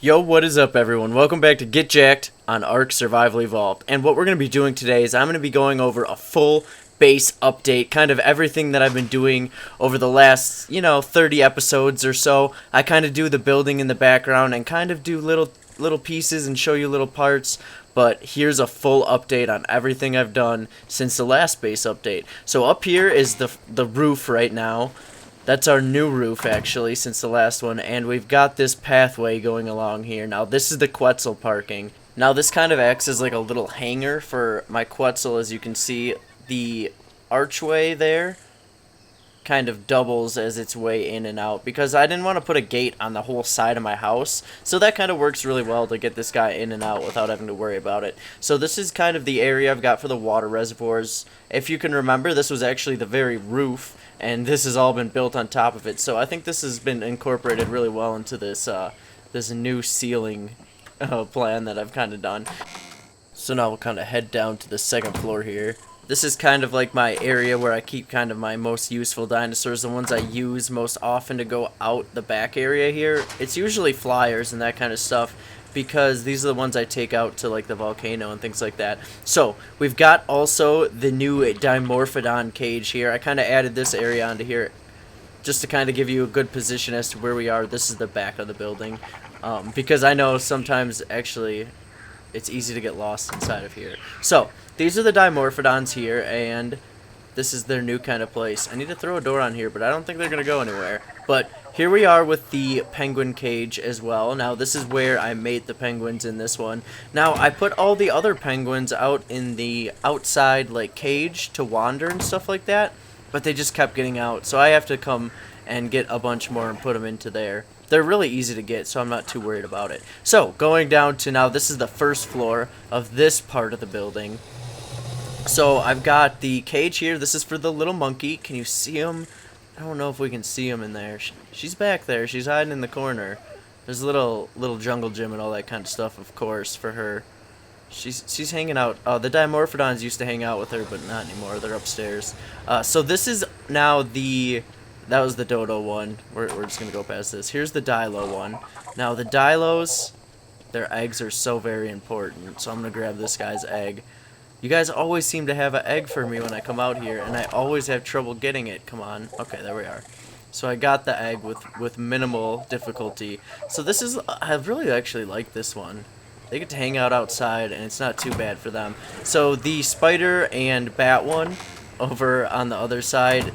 Yo, what is up everyone? Welcome back to Get Jacked on Ark Survival Evolved. And what we're going to be doing today is I'm going to be going over a full base update, kind of everything that I've been doing over the last, 30 episodes or so. I kind of do the building in the background and kind of do little pieces and show you little parts. But here's a full update on everything I've done since the last base update. So up here is the roof right now. That's our new roof, actually, since the last one, and we've got this pathway going along here. Now, this is the quetzal parking. Now, this kind of acts as like a little hangar for my quetzal. As you can see, the archway there kind of doubles as its way in and out, because I didn't want to put a gate on the whole side of my house, so that kind of works really well to get this guy in and out without having to worry about it. So this is kind of the area I've got for the water reservoirs. If you can remember, this was actually the very roof, and this has all been built on top of it, so I think this has been incorporated really well into this this new ceiling plan that I've kind of done. So now we'll kind of head down to the second floor here. This is kind of like my area where I keep kind of my most useful dinosaurs, the ones I use most often to go out the back area here. It's usually flyers and that kind of stuff, because these are the ones I take out to like the volcano and things like that. So we've got also the new Dimorphodon cage here. I kind of added this area onto here just to kind of give you a good position as to where we are. This is the back of the building, because I know sometimes actually it's easy to get lost inside of here. So these are the Dimorphodons here, and this is their new kind of place. I need to throw a door on here, but I don't think they're going to go anywhere. But here we are with the penguin cage as well. Now, this is where I made the penguins in this one. Now, I put all the other penguins out in the outside, like, cage to wander and stuff like that, but they just kept getting out. So I have to come and get a bunch more and put them into there. They're really easy to get, so I'm not too worried about it. So, going down to now, this is the first floor of this part of the building. So I've got the cage here. This is for the little monkey. Can you see him? I don't know if we can see him in there. She's back there. She's hiding in the corner. There's a little jungle gym and all that kind of stuff, of course, for her. She's hanging out. The Dimorphodons used to hang out with her, but not anymore. They're upstairs. So this is now the... That was the dodo one. We're just going to go past this. Here's the dilo one. Now, the dilos, their eggs are so very important. So I'm going to grab this guy's egg. You guys always seem to have an egg for me when I come out here, and I always have trouble getting it. Come on. Okay, there we are. So I got the egg with minimal difficulty. So this is... I really actually like this one. They get to hang out outside, and it's not too bad for them. So the spider and bat one over on the other side...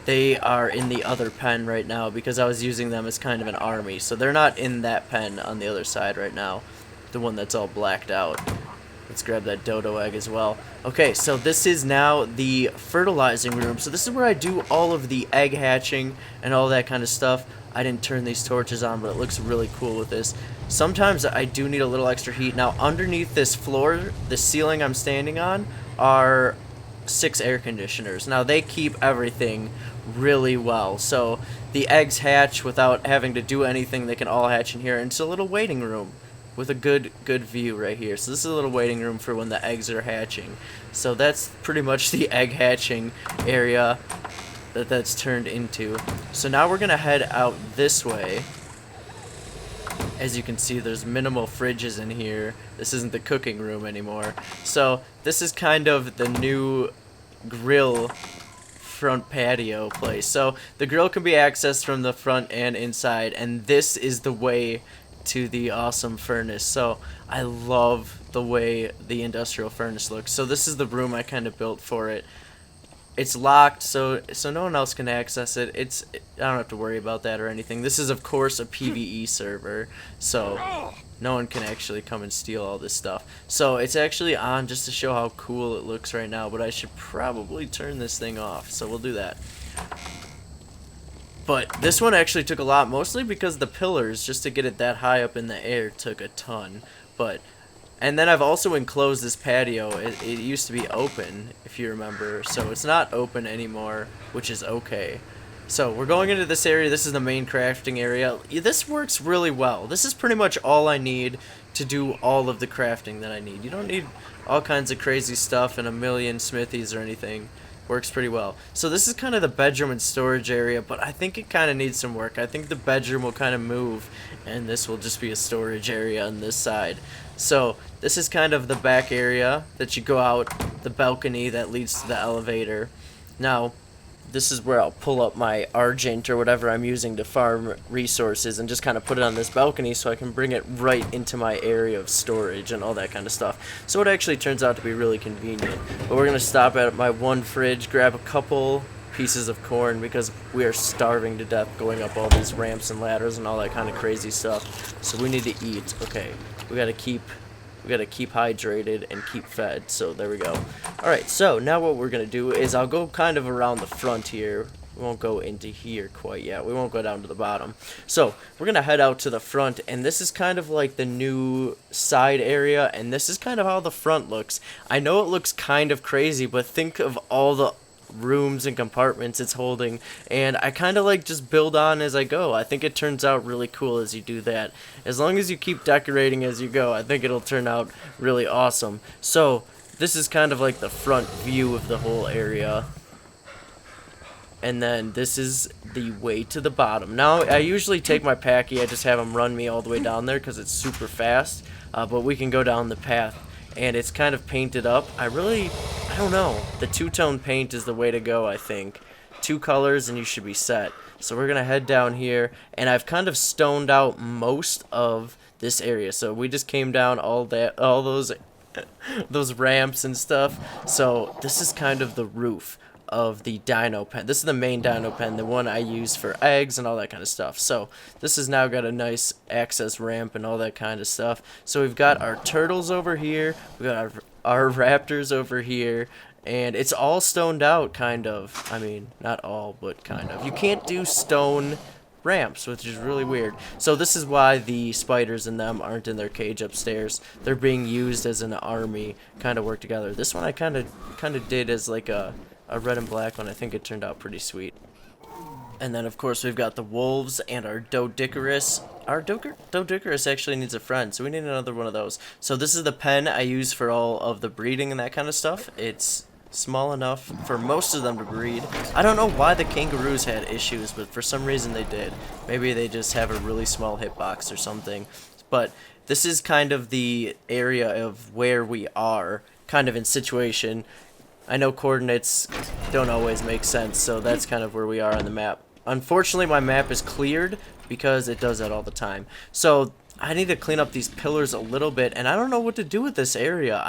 They are in the other pen right now because I was using them as kind of an army. So they're not in that pen on the other side right now. The one that's all blacked out. Let's grab that dodo egg as well. Okay, so this is now the fertilizing room. So this is where I do all of the egg hatching and all that kind of stuff. I didn't turn these torches on, but it looks really cool with this. Sometimes I do need a little extra heat. Now, underneath this floor, the ceiling I'm standing on, are 6 air conditioners. Now, they keep everything really well, so the eggs hatch without having to do anything. They can all hatch in here, and it's a little waiting room with a good view right here. So this is a little waiting room for when the eggs are hatching. So that's pretty much the egg hatching area that's turned into. So now we're gonna head out this way. As you can see, there's minimal fridges in here. This isn't the cooking room anymore. So this is kind of the new grill front patio place. So the grill can be accessed from the front and inside, and this is the way to the awesome furnace. So I love the way the industrial furnace looks. So this is the room I kind of built for it. It's locked, so no one else can access it. I don't have to worry about that or anything. This is, of course, a PvE server, so no one can actually come and steal all this stuff. So it's actually on just to show how cool it looks right now, but I should probably turn this thing off, so we'll do that. But this one actually took a lot, mostly because the pillars, just to get it that high up in the air, took a ton. And then I've also enclosed this patio. It used to be open, if you remember, so it's not open anymore, which is okay. So we're going into this area. This is the main crafting area. This works really well. This is pretty much all I need to do all of the crafting that I need. You don't need all kinds of crazy stuff and a million smithies or anything. works pretty well. So this is kind of the bedroom and storage area, but I think it kind of needs some work. I think the bedroom will kind of move, and this will just be a storage area on this side. So this is kind of the back area that you go out, the balcony that leads to the elevator. Now, this is where I'll pull up my Argent or whatever I'm using to farm resources and just kind of put it on this balcony so I can bring it right into my area of storage and all that kind of stuff. So it actually turns out to be really convenient. But we're going to stop at my one fridge, grab a couple pieces of corn because we are starving to death going up all these ramps and ladders and all that kind of crazy stuff. So we need to eat. Okay, we got to keep hydrated and keep fed. So there we go. Alright, so now what we're gonna do is I'll go kind of around the front here. We won't go into here quite yet. We won't go down to the bottom. So we're gonna head out to the front, and this is kind of like the new side area, and this is kind of how the front looks. I know it looks kind of crazy, but think of all the rooms and compartments it's holding, and I kind of like just build on as I go. I think it turns out really cool as you do that. As long as you keep decorating as you go, I think it'll turn out really awesome. So this is kind of like the front view of the whole area, and then this is the way to the bottom. Now I usually take my packy, I just have him run me all the way down there because it's super fast, but we can go down the path. And it's kind of painted up. I don't know. The two-tone paint is the way to go, I think. 2 colors and you should be set. So we're going to head down here. And I've kind of stoned out most of this area. So we just came down all those ramps and stuff. So this is kind of the roof of the dino pen. This is the main dino pen, the one I use for eggs and all that kind of stuff. So this has now got a nice access ramp and all that kind of stuff. So we've got our turtles over here, we've got our raptors over here, and it's all stoned out, kind of. I mean, not all, but kind of. You can't do stone ramps, which is really weird. So this is why the spiders in them aren't in their cage upstairs. They're being used as an army, kind of work together. This one I kind of did as like a red and black one. I think it turned out pretty sweet. And then of course we've got the wolves and our Doedicurus. Our Doedicurus actually needs a friend, so we need another one of those. So this is the pen I use for all of the breeding and that kind of stuff. It's small enough for most of them to breed. I don't know why the kangaroos had issues, but for some reason they did. Maybe they just have a really small hitbox or something. But this is kind of the area of where we are, kind of in situation. I know coordinates don't always make sense, so that's kind of where we are on the map. Unfortunately, my map is cleared because it does that all the time. So I need to clean up these pillars a little bit, and I don't know what to do with this area.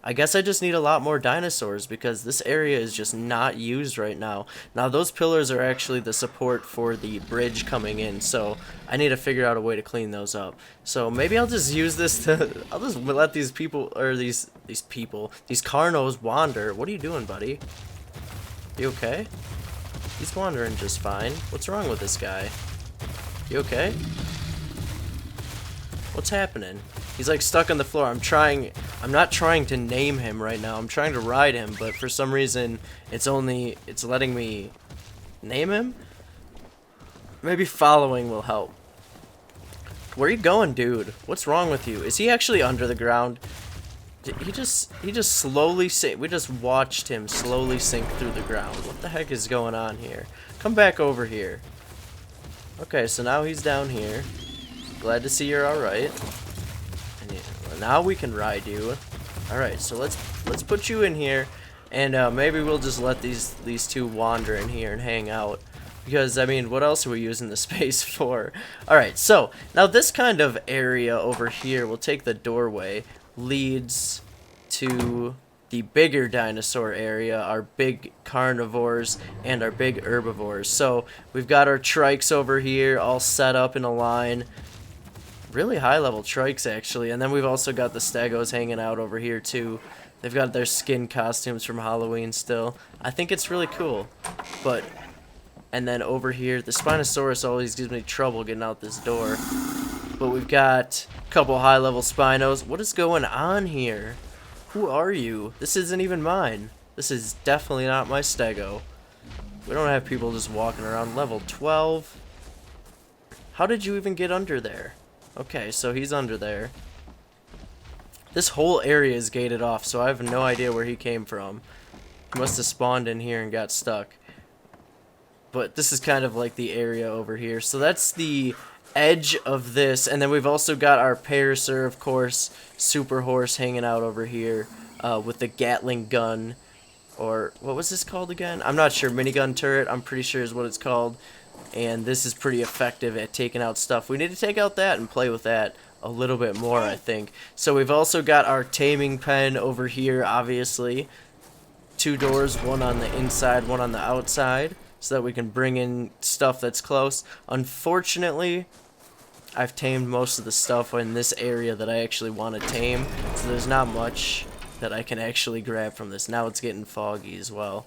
I guess I just need a lot more dinosaurs because this area is just not used right now. Now those pillars are actually the support for the bridge coming in, so I need to figure out a way to clean those up. So maybe I'll just use this to, I'll just let these people, or these carnos wander. What are you doing, buddy? You okay? He's wandering just fine. What's wrong with this guy? You okay? What's happening? He's like stuck on the floor. I'm not trying to name him right now. I'm trying to ride him, but for some reason it's letting me name him. Maybe following will help. Where are you going, dude? What's wrong with you? Is he actually under the ground? He just slowly sink. We just watched him slowly sink through the ground. What the heck is going on here? Come back over here. Okay, so now he's down here. Glad to see you're all right. Now we can ride you. Alright, so let's put you in here, and maybe we'll just let these two wander in here and hang out, because I mean, what else are we using the space for? Alright, so now this kind of area over here, we'll take the doorway, leads to the bigger dinosaur area, our big carnivores and our big herbivores. So we've got our trikes over here all set up in a line. Really high level trikes actually, and then we've also got the stegos hanging out over here too. They've got their skin costumes from Halloween still. I think it's really cool. And then over here, the Spinosaurus always gives me trouble getting out this door. But we've got a couple high level Spinos. What is going on here? Who are you? This isn't even mine. This is definitely not my stego. We don't have people just walking around. Level 12. How did you even get under there? Okay, so he's under there. This whole area is gated off, so I have no idea where he came from. He must have spawned in here and got stuck. But this is kind of like the area over here. So that's the edge of this. And then we've also got our Parasaur, of course, Super Horse hanging out over here with the Gatling gun. Or what was this called again? I'm not sure. Minigun turret, I'm pretty sure is what it's called. And this is pretty effective at taking out stuff. We need to take out that and play with that a little bit more, I think. So we've also got our taming pen over here, obviously. 2 doors, one on the inside, one on the outside, so that we can bring in stuff that's close. Unfortunately, I've tamed most of the stuff in this area that I actually want to tame, so there's not much that I can actually grab from this. Now it's getting foggy as well.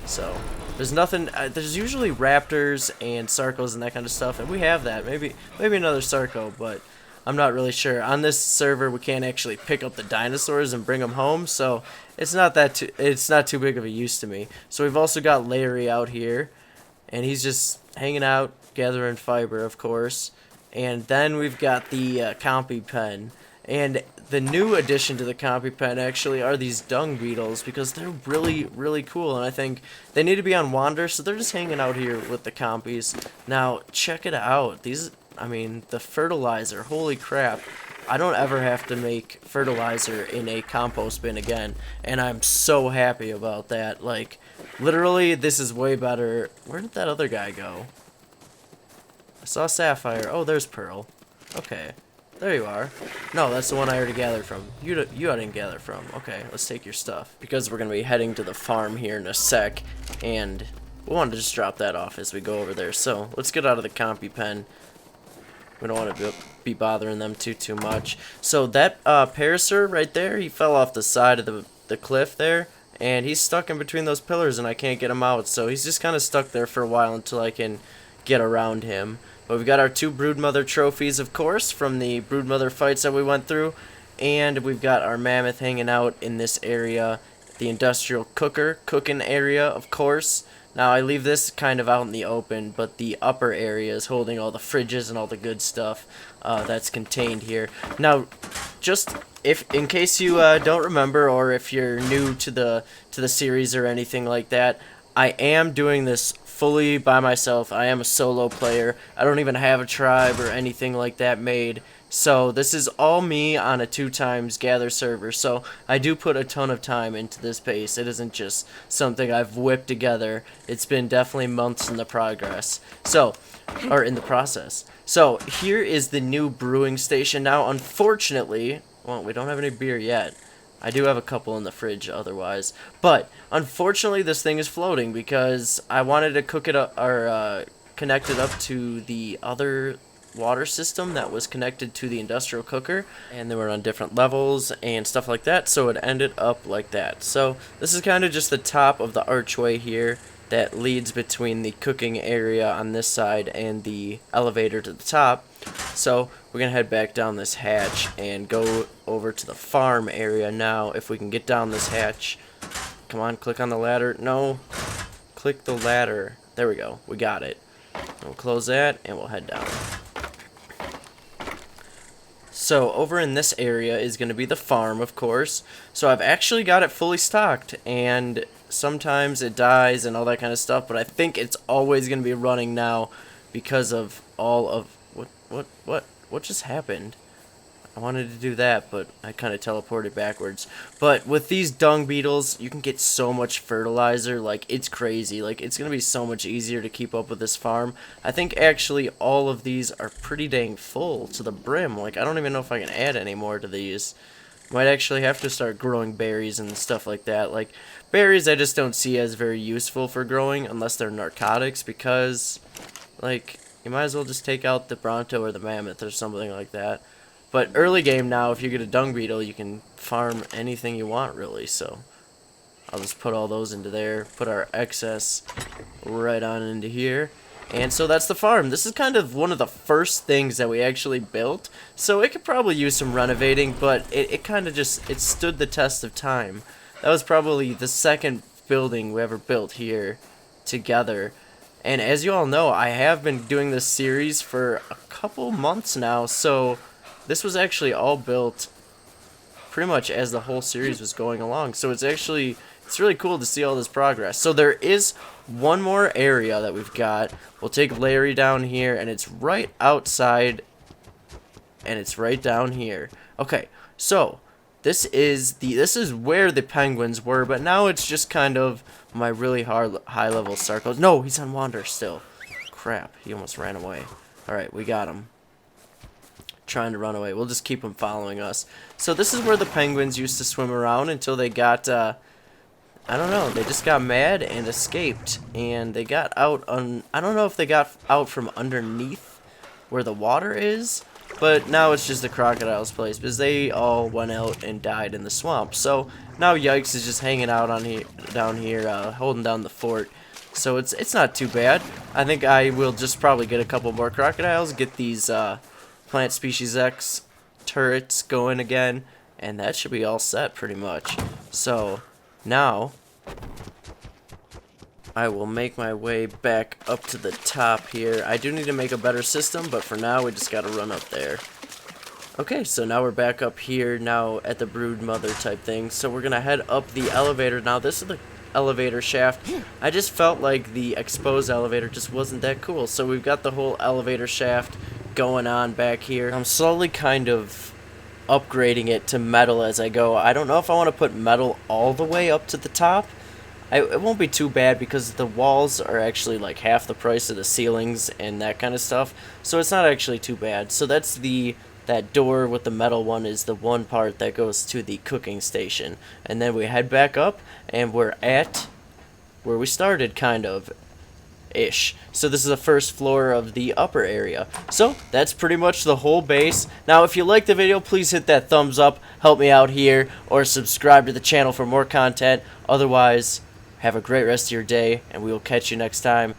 So, there's nothing, there's usually raptors and sarcos and that kind of stuff, and we have that. Maybe another sarco, but I'm not really sure. On this server, we can't actually pick up the dinosaurs and bring them home, so it's not too big of a use to me. So we've also got Larry out here, and he's just hanging out, gathering fiber, of course. And then we've got the compy pen. And the new addition to the compy pen actually are these dung beetles, because they're really, really cool, and I think they need to be on wander, so they're just hanging out here with the compies. Now, check it out. These, I mean, the fertilizer, holy crap. I don't ever have to make fertilizer in a compost bin again, and I'm so happy about that. Like, literally, this is way better. Where did that other guy go? I saw Sapphire. Oh, there's Pearl. Okay. There you are. No, that's the one I already gathered from. You I didn't gather from. Okay, let's take your stuff. Because we're going to be heading to the farm here in a sec, and we wanted to just drop that off as we go over there. So, let's get out of the compy pen. We don't want to be bothering them too much. So, that Parasaur right there, he fell off the side of the cliff there, and he's stuck in between those pillars, and I can't get him out. So, he's just kind of stuck there for a while until I can get around him. But we've got our 2 broodmother trophies, of course, from the broodmother fights that we went through. And we've got our mammoth hanging out in this area. The industrial cooking area, of course. Now, I leave this kind of out in the open, but the upper area is holding all the fridges and all the good stuff that's contained here. Now, just in case you don't remember, or if you're new to the series or anything like that, I am doing this fully by myself. I am a solo player. I don't even have a tribe or anything like that made. So this is all me on a 2x gather server. So I do put a ton of time into this base. It isn't just something I've whipped together. It's been definitely months in the progress. So, or in the process. So here is the new brewing station. Now, unfortunately, well, we don't have any beer yet. I do have a couple in the fridge otherwise. But, unfortunately, this thing is floating because I wanted to cook it up, or connect it up to the other water system that was connected to the industrial cooker. And they were on different levels and stuff like that, so it ended up like that. So, this is kind of just the top of the archway here that leads between the cooking area on this side and the elevator to the top. So we're gonna head back down this hatch and go over to the farm area now. If we can get down this hatch, come on, click on the ladder. No, click the ladder. There we go, we got it. We'll close that and we'll head down. So over in this area is gonna be the farm, of course. So I've actually got it fully stocked, and sometimes it dies and all that kind of stuff, but I think it's always going to be running now because of all of what just happened. I wanted to do that, but I kind of teleported backwards. But with these dung beetles, you can get so much fertilizer, like, it's crazy. Like, it's going to be so much easier to keep up with this farm. I think actually all of these are pretty dang full to the brim. Like, I don't even know if I can add any more to these. Might actually have to start growing berries and stuff like that. Like, berries I just don't see as very useful for growing unless they're narcotics, because, like, you might as well just take out the Bronto or the Mammoth or something like that. But early game now, if you get a dung beetle, you can farm anything you want, really. So I'll just put all those into there, put our excess right on into here. And so that's the farm. This is kind of one of the first things that we actually built, so it could probably use some renovating, but it kind of just, it stood the test of time. That was probably the second building we ever built here together. And as you all know, I have been doing this series for a couple months now, so this was actually all built pretty much as the whole series was going along. So it's it's really cool to see all this progress. So there is one more area that we've got. We'll take Larry down here, and it's right outside, and it's right down here. Okay, so this is where the penguins were, but now it's just kind of my really high level circles. No, he's on wander still. Crap, he almost ran away. Alright, we got him. Trying to run away. We'll just keep him following us. So this is where the penguins used to swim around until they got, I don't know, they just got mad and escaped. And they got out on, I don't know if they got out from underneath where the water is, but now it's just the crocodile's place because they all went out and died in the swamp. So now Yikes is just hanging out on here, down here, holding down the fort. So it's not too bad. I think I will just probably get a couple more crocodiles, get these Plant Species X turrets going again, and that should be all set pretty much. So now I will make my way back up to the top here. I do need to make a better system, but for now we just gotta run up there. Okay, so now we're back up here now at the brood mother type thing. So we're gonna head up the elevator. Now this is the elevator shaft. I just felt like the exposed elevator just wasn't that cool. So we've got the whole elevator shaft going on back here. I'm slowly kind of upgrading it to metal as I go. I don't know if I want to put metal all the way up to the top. It won't be too bad because the walls are actually like half the price of the ceilings and that kind of stuff. So it's not actually too bad. So that's that door with the metal one is the one part that goes to the cooking station. And then we head back up and we're at where we started, kind of ish. So this is the first floor of the upper area. So that's pretty much the whole base. Now if you like the video, please hit that thumbs up, help me out here, or subscribe to the channel for more content. Otherwise, have a great rest of your day, and we will catch you next time.